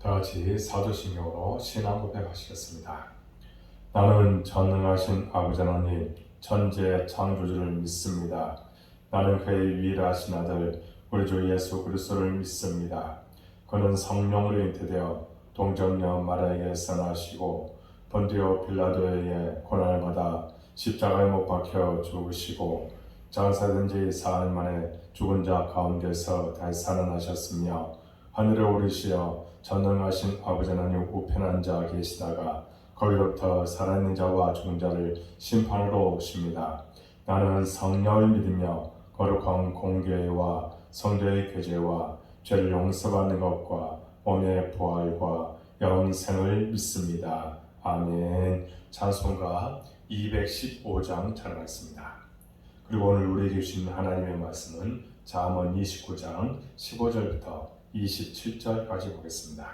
다 같이 사도신경으로 신앙 고백하시겠습니다. 나는 전능하신 아버지 하나님 천지의 창조주를 믿습니다. 나는 그의 유일하신 아들 우리 주 예수 그리스도를 믿습니다. 그는 성령으로 잉태되어 동정녀 마리아에게서 나시고 본디오 빌라도에 의해 고난을 받아 십자가에 못 박혀 죽으시고 장사된 지 사흘 만에 죽은 자 가운데서 다시 살아나셨으며 하늘에 오르시어 전능하신 아버지 하나님 우편에 앉아 계시다가 거기로부터 살아있는 자와 죽은 자를 심판으로 오십니다. 나는 성령을 믿으며 거룩한 공교회와 성도의 교제와 죄를 용서받는 것과 몸의 부활과 영생을 믿습니다. 아멘. 찬송가 215장 찬양하겠습니다. 그리고 오늘 우리에게 주신 하나님의 말씀은 잠언 29장 15절부터 27절까지 보겠습니다.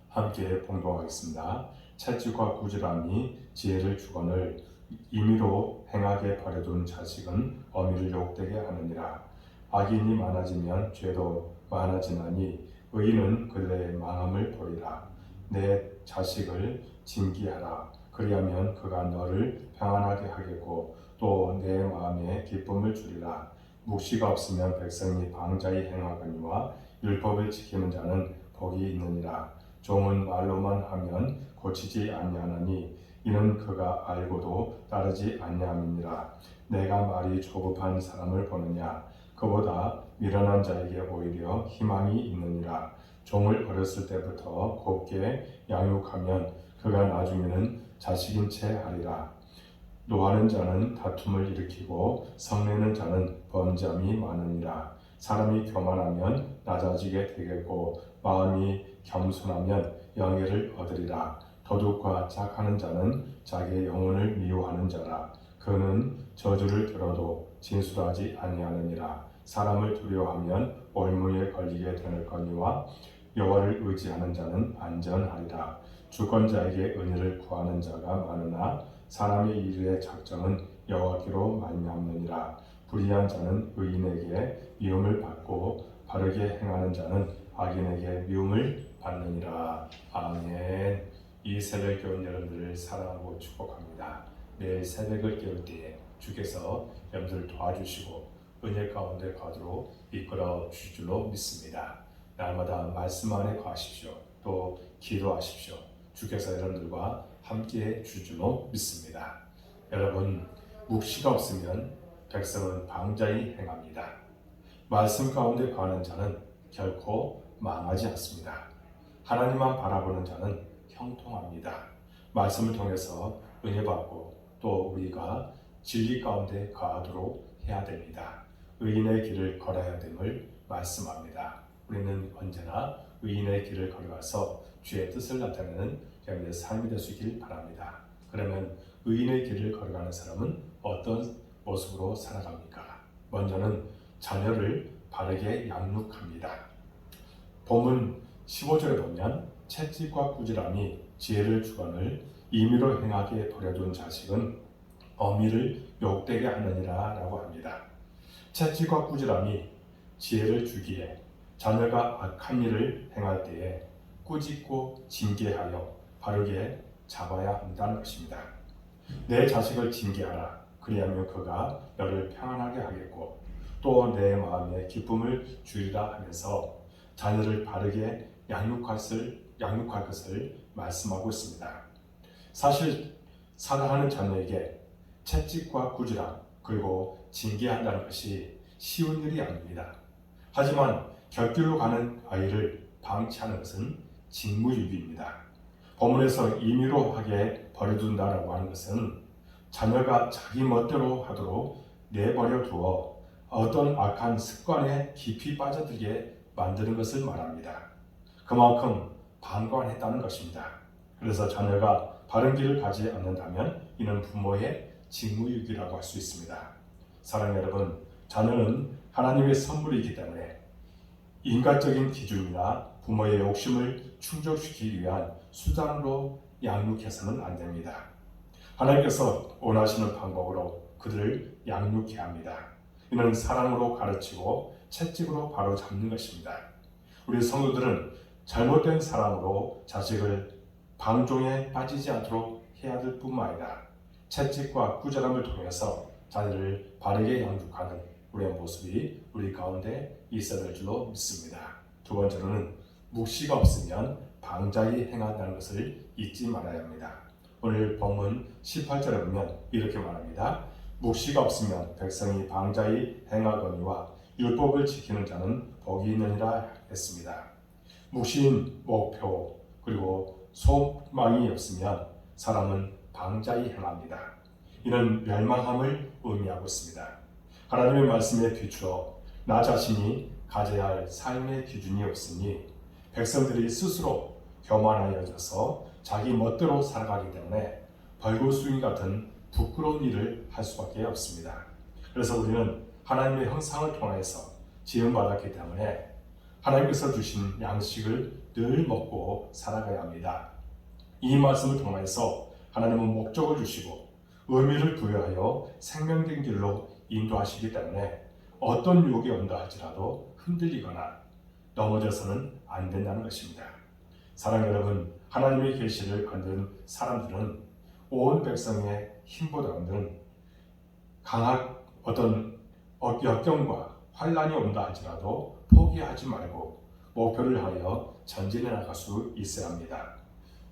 함께 봉독하겠습니다. 채찍과 꾸지람이 지혜를 주거늘 임의로 행하게 버려둔 자식은 어미를 욕되게 하느니라. 악인이 많아지면 죄도 많아지나니 의인은 그들의 망함을 보리라. 내 자식을 징계하라. 그리하면 그가 너를 평안하게 하겠고 또 내 마음에 기쁨을 주리라. 묵시가 없으면 백성이 방자히 행하거니와 율법을 지키는 자는 복이 있느니라. 종은 말로만 하면 고치지 아니하나니 이는 그가 알고도 따르지 아니함이니라. 내가 말이 조급한 사람을 보느냐. 그보다 미련한 자에게 오히려 희망이 있느니라. 종을 어렸을 때부터 곱게 양육하면 그가 나중에는 자식인 채 하리라. 노하는 자는 다툼을 일으키고 성내는 자는 범죄함이 많으니라. 사람이 교만하면 낮아지게 되겠고 마음이 겸손하면 영예를 얻으리라. 도둑과 짝하는 자는 자기의 영혼을 미워하는 자라. 그는 저주를 들어도 진술하지 아니하느니라. 사람을 두려워하면 올무에 걸리게 되는 거니와 여호와를 의지하는 자는 안전하리라. 주권자에게 은혜를 구하는 자가 많으나 사람의 일의 작정은 여호와께로 말미암느니라. 불의한 자는 의인에게 미움을 받고 바르게 행하는 자는 악인에게 미움을 받느니라. 아멘. 이 새벽 교훈 여러분들을 사랑하고 축복합니다. 매일 새벽을 깨울 때에 주께서 여러분들을 도와주시고 은혜 가운데 가도록 이끌어 주실 줄로 믿습니다. 날마다 말씀 안에 거하십시오. 또 기도하십시오. 주께서 여러분들과 함께해 주실 줄로 믿습니다. 여러분, 묵시가 없으면 백성은 방자히 행합니다. 말씀 가운데 거하는 자는 결코 망하지 않습니다. 하나님만 바라보는 자는 형통합니다. 말씀을 통해서 은혜 받고 또 우리가 진리 가운데 거하도록 해야 됩니다. 의인의 길을 걸어야 됨을 말씀합니다. 우리는 언제나 의인의 길을 걸어가서 주의 뜻을 나타내는 여러분의 삶이 될 수 있길 바랍니다. 그러면 의인의 길을 걸어가는 사람은 어떤 모습으로 살아갑니까? 먼저는 자녀를 바르게 양육합니다. 본문 15절에 보면 채찍과 꾸지람이 지혜를 주거늘 임의로 행하게 버려둔 자식은 어미를 욕되게 하느니라 라고 합니다. 채찍과 꾸지람이 지혜를 주기에 자녀가 악한 일을 행할 때에 꾸짖고 징계하여 바르게 잡아야 한다는 것입니다. 내 자식을 징계하라. 그리하면 그가 너를 평안하게 하겠고 또 내 마음에 기쁨을 주리라 하면서 자녀를 바르게 양육할 것을 말씀하고 있습니다. 사실 사랑하는 자녀에게 채찍과 꾸지람 그리고 징계한다는 것이 쉬운 일이 아닙니다. 하지만 곁길로 가는 아이를 방치하는 것은 직무유기입니다. 본문에서 임의로 하게 버려둔다라고 하는 것은 자녀가 자기 멋대로 하도록 내버려 두어 어떤 악한 습관에 깊이 빠져들게 만드는 것을 말합니다. 그만큼 방관했다는 것입니다. 그래서 자녀가 바른 길을 가지 않는다면 이는 부모의 직무유기라고 할 수 있습니다. 사랑하는 여러분, 자녀는 하나님의 선물이기 때문에 인간적인 기준이나 부모의 욕심을 충족시키기 위한 수단으로 양육해서는 안 됩니다. 하나님께서 원하시는 방법으로 그들을 양육해야 합니다. 이는 사랑으로 가르치고 채찍으로 바로 잡는 것입니다. 우리 성도들은 잘못된 사람으로 자식을 방종에 빠지지 않도록 해야 될 뿐만 아니라 채찍과 꾸지람을 통해서 자녀를 바르게 양육하는 우리의 모습이 우리 가운데 있어야 될 줄로 믿습니다. 두 번째로는 묵시가 없으면 방자히 행한다는 것을 잊지 말아야 합니다. 오늘 본문 18절에 보면 이렇게 말합니다. 묵시가 없으면 백성이 방자히 행하거니와 율법을 지키는 자는 복이 있느니라 했습니다. 묵시인 목표 그리고 소망이 없으면 사람은 방자히 행합니다. 이는 멸망함을 의미하고 있습니다. 하나님의 말씀에 비추어 나 자신이 가져야 할 삶의 기준이 없으니 백성들이 스스로 교만하여져서 자기 멋대로 살아가기 때문에 벌거숭이 같은 부끄러운 일을 할 수밖에 없습니다. 그래서 우리는 하나님의 형상을 통해서 지음받았기 때문에 하나님께서 주신 양식을 늘 먹고 살아가야 합니다. 이 말씀을 통해서 하나님은 목적을 주시고 의미를 부여하여 생명된 길로 인도하시기 때문에 어떤 유혹이 온다 할지라도 흔들리거나 넘어져서는 안 된다는 것입니다. 사랑하는 여러분, 하나님의 계시를 받는 사람들은 온 백성의 힘보다는 강한 어떤 역경과 환란이 온다 할지라도 포기하지 말고 목표를 하여 전진해 나갈 수 있어야 합니다.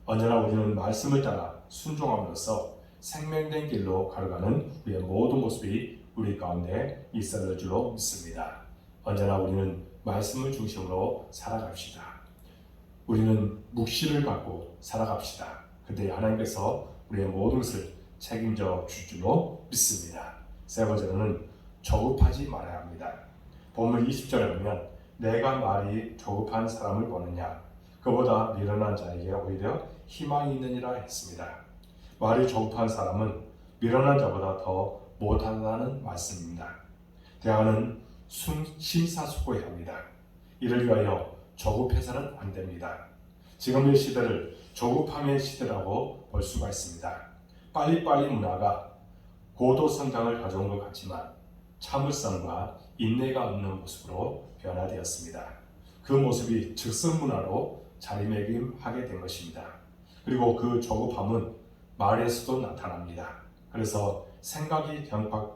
언제나 우리는 말씀을 따라 순종함으로써 생명된 길로 걸어가는 우리의 모든 모습이 우리 가운데 있어야 될 줄로 믿습니다. 언제나 우리는 말씀을 중심으로 살아갑시다. 우리는 묵시를 갖고 살아갑시다. 그때 하나님께서 우리의 모든 것을 책임져 줄 줄로 믿습니다. 세 번째로는 조급하지 말아야 합니다. 본문 20절에 보면 내가 말이 조급한 사람을 보느냐 그보다 미련한 자에게 오히려 희망이 있느니라 했습니다. 말이 조급한 사람은 미련한 자보다 더 못하다는 말씀입니다. 대화는 심사숙고해야 합니다. 이를 위하여 조급해서는 안 됩니다. 지금의 시대를 조급함의 시대라고 볼 수가 있습니다. 빨리빨리 문화가 고도 성장을 가져온 것 같지만 참을성과 인내가 없는 모습으로 변화되었습니다. 그 모습이 즉석 문화로 자리매김하게 된 것입니다. 그리고 그 조급함은 말에서도 나타납니다. 그래서 생각이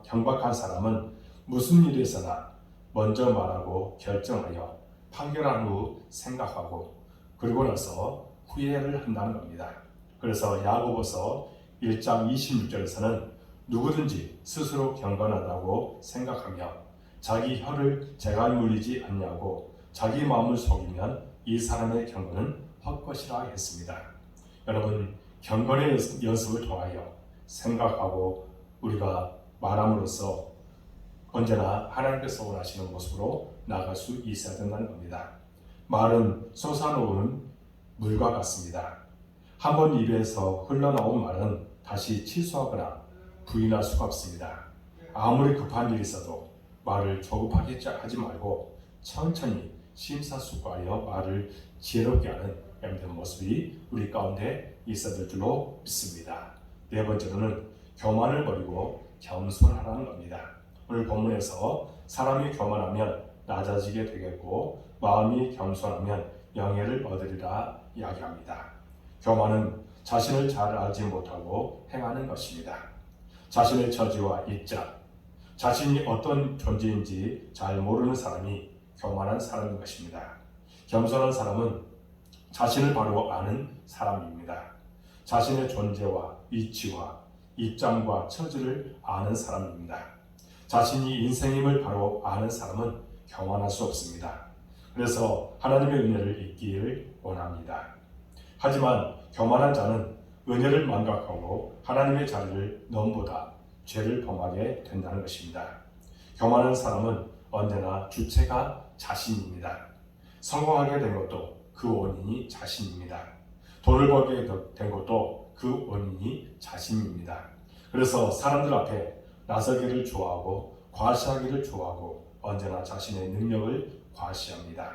경박한 사람은 무슨 일에서나 먼저 말하고 결정하여 판결한 후 생각하고 그리고 나서 후회를 한다는 겁니다. 그래서 야고보서 1장 26절에서는 누구든지 스스로 경건하다고 생각하며 자기 혀를 재갈 물리지 않냐고 자기 마음을 속이면 이 사람의 경건은 헛것이라 했습니다. 여러분, 경건의 연습을 통하여 생각하고 우리가 말함으로써 언제나 하나님께서 원하시는 모습으로 나아갈 수 있어야 된다는 겁니다. 말은 솟아놓은 물과 같습니다. 한번 입에서 흘러나온 말은 다시 취소하거나 부인할 수가 없습니다. 아무리 급한 일이 있어도 말을 조급하게 하지 말고 천천히 심사숙고하여 말을 지혜롭게 하는 여러분의 모습이 우리 가운데 있어야 될 줄로 믿습니다. 네 번째로는 교만을 버리고 겸손하라는 겁니다. 오늘 본문에서 사람이 교만하면 낮아지게 되겠고 마음이 겸손하면 영예를 얻으리라 이야기합니다. 교만은 자신을 잘 알지 못하고 행하는 것입니다. 자신의 처지와 입장, 자신이 어떤 존재인지 잘 모르는 사람이 교만한 사람인 것입니다. 겸손한 사람은 자신을 바로 아는 사람입니다. 자신의 존재와 위치와 입장과 처지를 아는 사람입니다. 자신이 인생임을 바로 아는 사람은 교만할 수 없습니다. 그래서 하나님의 은혜를 잊기를 원합니다. 하지만 교만한 자는 은혜를 망각하고 하나님의 자리를 넘보다 죄를 범하게 된다는 것입니다. 교만한 사람은 언제나 주체가 자신입니다. 성공하게 된 것도 그 원인이 자신입니다. 돈을 벌게 된 것도 그 원인이 자신입니다. 그래서 사람들 앞에 나서기를 좋아하고 과시하기를 좋아하고 언제나 자신의 능력을 과시합니다.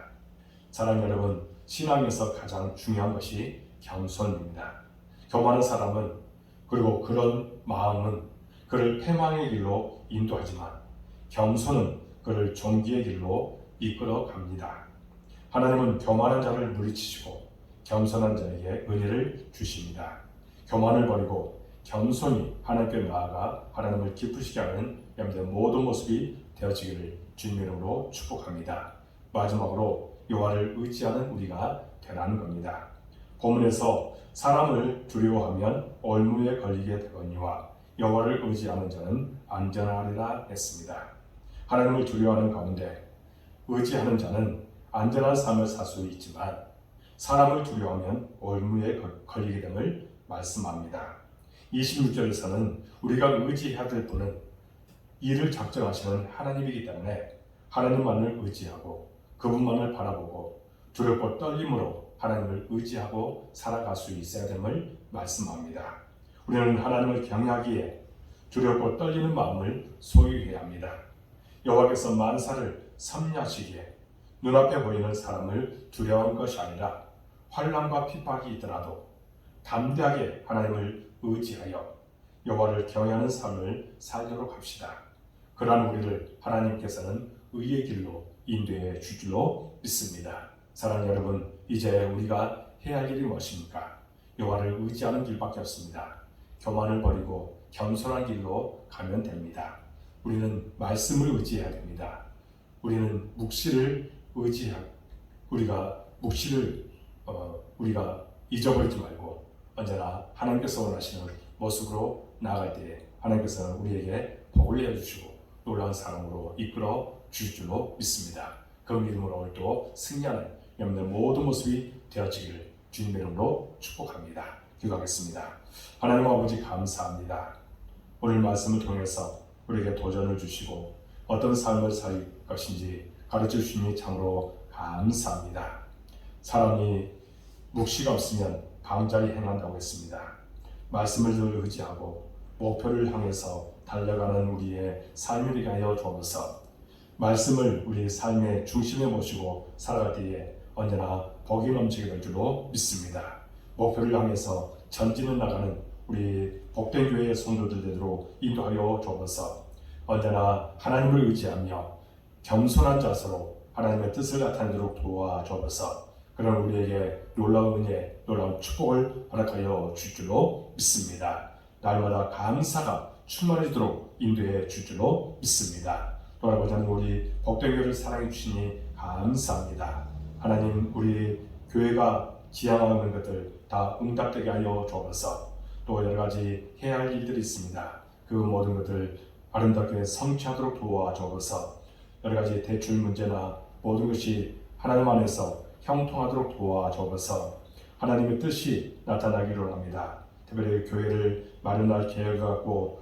사랑하는 여러분, 신앙에서 가장 중요한 것이 겸손입니다. 교만한 사람은 그리고 그런 마음은 그를 패망의 길로 인도하지만 겸손은 그를 존귀의 길로 이끌어 갑니다. 하나님은 교만한 자를 물리치시고 겸손한 자에게 은혜를 주십니다. 교만을 버리고 겸손히 하나님께 나아가 하나님을 기쁘시게 하는 여러분들의 모든 모습이 되어지기를 주님의 이름으로 축복합니다. 마지막으로 여호와를 의지하는 우리가 되라는 겁니다. 본문에서 사람을 두려워하면 올무에 걸리게 되거니와 여호와를 의지하는 자는 안전하리라 했습니다. 하나님을 두려워하는 가운데 의지하는 자는 안전한 삶을 살 수 있지만 사람을 두려워하면 올무에 걸리게 됨을 말씀합니다. 26절에서는 우리가 의지해야 될 분은 이를 작정하시는 하나님이기 때문에 하나님만을 의지하고 그분만을 바라보고 두렵고 떨림으로 하나님을 의지하고 살아갈 수 있어야 됨을 말씀합니다. 우리는 하나님을 경외하기에 두렵고 떨리는 마음을 소유해야 합니다. 여호와께서 만사를 섭리하시기에 눈앞에 보이는 사람을 두려워하는 것이 아니라 환난과 핍박이 있더라도 담대하게 하나님을 의지하여 여호와를 경외하는 삶을 살도록 합시다. 그러한 우리를 하나님께서는 의의 길로 인도해 줄 줄로 믿습니다. 사랑하는 여러분, 이제 우리가 해야 할 일이 무엇입니까? 여호와를 의지하는 길밖에 없습니다. 교만을 버리고 겸손한 길로 가면 됩니다. 우리는 말씀을 의지해야 됩니다. 우리는 묵시를 의지하고 우리가 잊어버리지 말고 언제나 하나님께서 원하시는 모습으로 나아갈 때에 하나님께서는 우리에게 복을 내어주시고 놀라운 사랑으로 이끌어 주실 줄로 믿습니다. 그 믿음으로 오늘도 승리하는 여러분의 모든 모습이 되어지기를 주님의 이름으로 축복합니다. 기도하겠습니다. 하나님 아버지 감사합니다. 오늘 말씀을 통해서 우리에게 도전을 주시고 어떤 삶을 살 것인지 가르쳐 주시니 참으로 감사합니다. 사람이 묵시가 없으면 방자히 행한다고 했습니다. 말씀을 늘 의지하고 목표를 향해서 달려가는 우리의 삶을 되게 하여 주옵소서. 말씀을 우리 삶의 중심에 모시고 살아갈 때에 언제나 복이 넘치게 될 줄로 믿습니다. 목표를 향해서 전진해 나가는 우리 복된 교회의 성도들 되도록 인도하여 주옵소서. 언제나 하나님을 의지하며 겸손한 자세로 하나님의 뜻을 나타내도록 도와주옵소서. 그런 우리에게 놀라운 은혜, 놀라운 축복을 허락하여 줄 줄로 믿습니다. 날마다 감사가 충만해지도록 인도해 줄 줄로 믿습니다. 돌아보자 하는 우리 복된 교회를 사랑해 주시니 감사합니다. 하나님, 우리 교회가 지향하는 것들 다 응답되게 하여 주옵소서. 또 여러 가지 해야 할 일들이 있습니다. 그 모든 것들 아름답게 성취하도록 도와주옵소서. 여러 가지 대출 문제나 모든 것이 하나님 안에서 형통하도록 도와주옵소서. 하나님의 뜻이 나타나기를 합니다. 특별히 교회를 마련할 계획을 갖고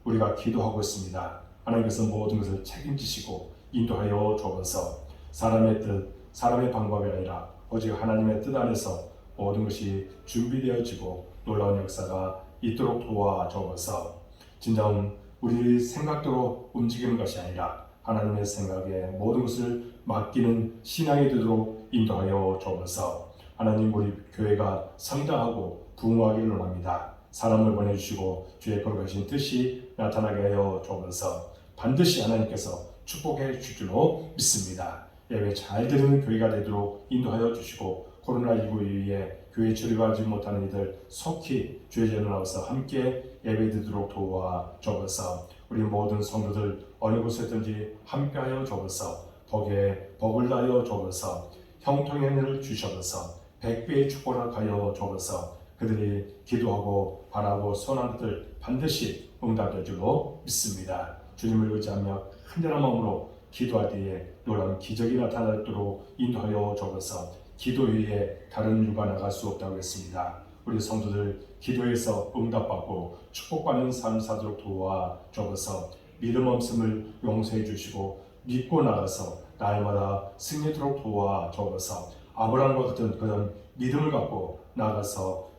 우리가 기도하고 있습니다. 하나님께서 모든 것을 책임지시고 인도하여 주옵소서. 사람의 뜻, 사람의 방법이 아니라 오직 하나님의 뜻 안에서 모든 것이 준비되어지고 놀라운 역사가 있도록 도와주옵소서. 진정 우리 생각대로 움직이는 것이 아니라 하나님의 생각에 모든 것을 맡기는 신앙이 되도록 인도하여 주옵소서. 하나님, 우리 교회가 성장하고 부흥하기를 원합니다. 사람을 보내주시고 주의 거룩하신 뜻이 나타나게 하여 주옵소서. 반드시 하나님께서 축복해 줄 줄로 믿습니다. 예배 잘 드리는 교회가 되도록 인도하여 주시고 코로나19 이후에 교회 출입하지 못하는 이들 속히 주의 전에 나와서 함께 예배드리도록 도와주옵소서. 우리 모든 성도들 어느 곳에든지 함께하여 주옵소서. 복에 복을 다하여 주옵소서. 형통의 은혜를 주셔서 100배의 축복을 하여 주옵소서. 그들이 기도하고 바라고 소원한 것들 반드시 응답될 줄로 믿습니다. 주님을 의지하며 흔들한 마음으로 기도할 때에 놀라운 기적이 나타나도록 인도하여 주옵소서. 기도 외에 다른 이유가 나갈 수 없다고 했습니다. 우리 성도들 기도에서 응답받고 축복받는 삶 사도록 도와주옵소서. 믿음 없음을 용서해 주시고 믿고 나가서 날마다 승리토록 도와주옵소서. 아브라함과 같은 그런 믿음을 갖고 나가서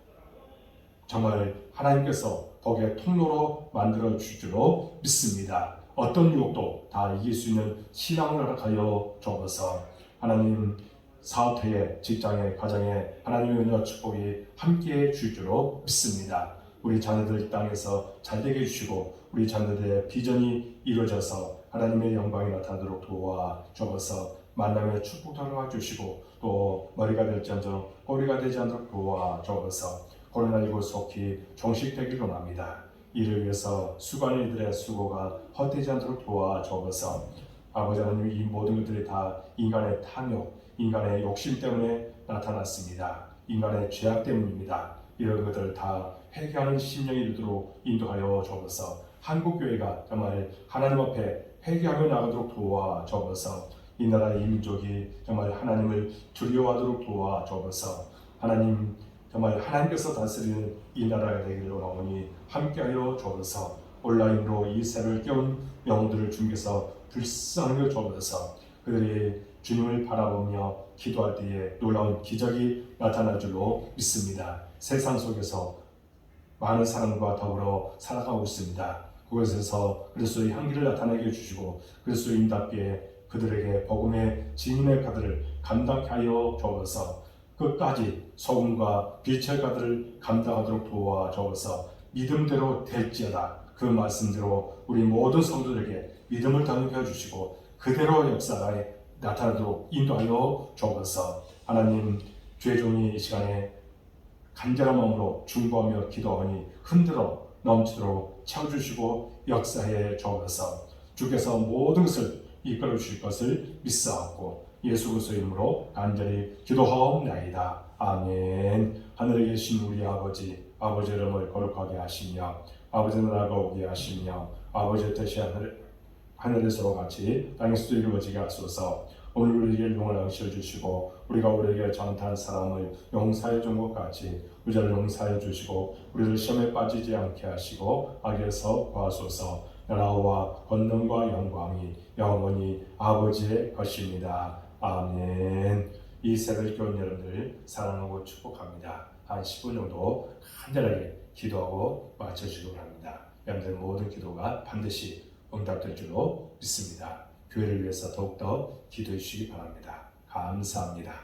정말 하나님께서 복의 통로로 만들어 줄 줄로 믿습니다. 어떤 유혹도 다 이길 수 있는 신앙을 허락하여 주옵소서. 하나님, 사업회에, 직장에, 가정에 하나님의 은혜와 축복이 함께해 줄 줄로 믿습니다. 우리 자녀들 이 땅에서 잘되게 해주시고 우리 자녀들의 비전이 이루어져서 하나님의 영광이 나타나도록 도와주옵소서. 만남의 축복도 허락해 주시고 또 머리가 될지언정 꼬리가 되지 않도록 도와주옵소서. 코로나19 속히 종식되기를 원합니다. 이를 위해서 수고하는 이들의 수고가 헛되지 않도록 도와주옵소서. 아버지 하나님, 이 모든 것들이 다 인간의 탐욕, 인간의 욕심 때문에 나타났습니다. 인간의 죄악 때문입니다. 이런 것들을 다 회개하는 심령이 이르도록 인도하여 주옵소서. 한국교회가 정말 하나님 앞에 회개하며 나가도록 도와주옵소서. 이 나라의 이 민족이 정말 하나님을 두려워하도록 도와주옵소서. 하나님, 정말 하나님께서 다스리는 이 나라가 되기를 원하오니 함께하여 주옵소서. 온라인으로 이 새를 깨운 영혼들을 주님께서 불쌍하게 주옵소서. 그들이 주님을 바라보며 기도할 때에 놀라운 기적이 나타날 줄로 믿습니다. 세상 속에서 많은 사람과 더불어 살아가고 있습니다. 그곳에서 그리스도의 향기를 나타내게 해주시고 그리스도인답게 그들에게 복음의 증인의 가들을 감당케 하여 주옵소서. 끝까지 소금과 빛의 가들을 감당하도록 도와주옵소서. 믿음대로 될지어다. 그 말씀대로 우리 모든 성도들에게 믿음을 더하게 해주시고 그대로 역사에 나타나도록 인도하여 주옵소서. 하나님, 죄종이 이 시간에 간절한 마음으로 중보하며 기도하니 흔들어 넘치도록 채워주시고 역사해 주옵소서. 주께서 모든 것을 이끌어 주실 것을 믿사옵고 예수 그리스도의 이름으로 간절히 기도하옵나이다. 아멘. 하늘에 계신 우리 아버지, 아버지 이름을 거룩하게 하시며 아버지 나라가 오게 하시며 아버지의 뜻이 하늘에서와 같이 땅에서도 이루어지게 하소서. 오늘 우리에게 용을 응시해 주시고 우리가 우리에게 잘못한 사람을 용서해 준 것 같이 우리를 용서해 주시고 우리를 시험에 빠지지 않게 하시고 악에서 구하소서. 나라와 권능과 영광이 영원히 아버지의 것입니다. 아멘. 이 새벽 교회 여러분들 사랑하고 축복합니다. 한 10분 정도 간절하게 기도하고 마쳐주시기 바랍니다. 여러분들 모든 기도가 반드시 응답될 줄로 믿습니다. 교회를 위해서 더욱더 기도해 주시기 바랍니다. 감사합니다.